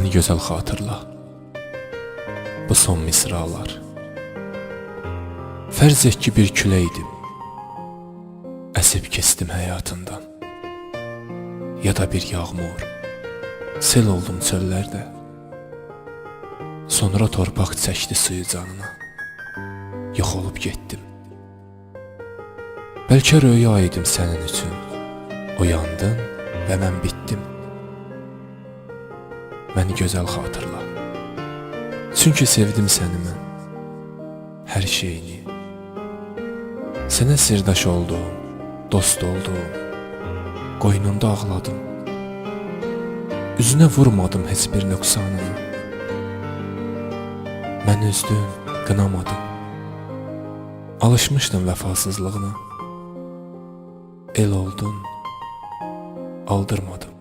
Məni gözəl xatırla. Bu son misralar. Fərz et ki bir küləkdim, əsib keçdim həyatından. Ya da bir yağmur, sel oldum çöllərdə. Sonra torpaq çəkdi suyu canına. Yox olub getdim. Bəlkə röya idim sənin üçün. Oyandın və mən bitdim. Məni gözəl xatırla. Çünki sevdim səni mən. Hər şeyini. Sənə sirdaş oldum, dost oldum. Qoynunda ağladım. Üzünə vurmadım heç bir nöqsanını. Mən üzdün, qınamadım. Alışmışdım vəfasızlığına. El oldun, aldırmadım.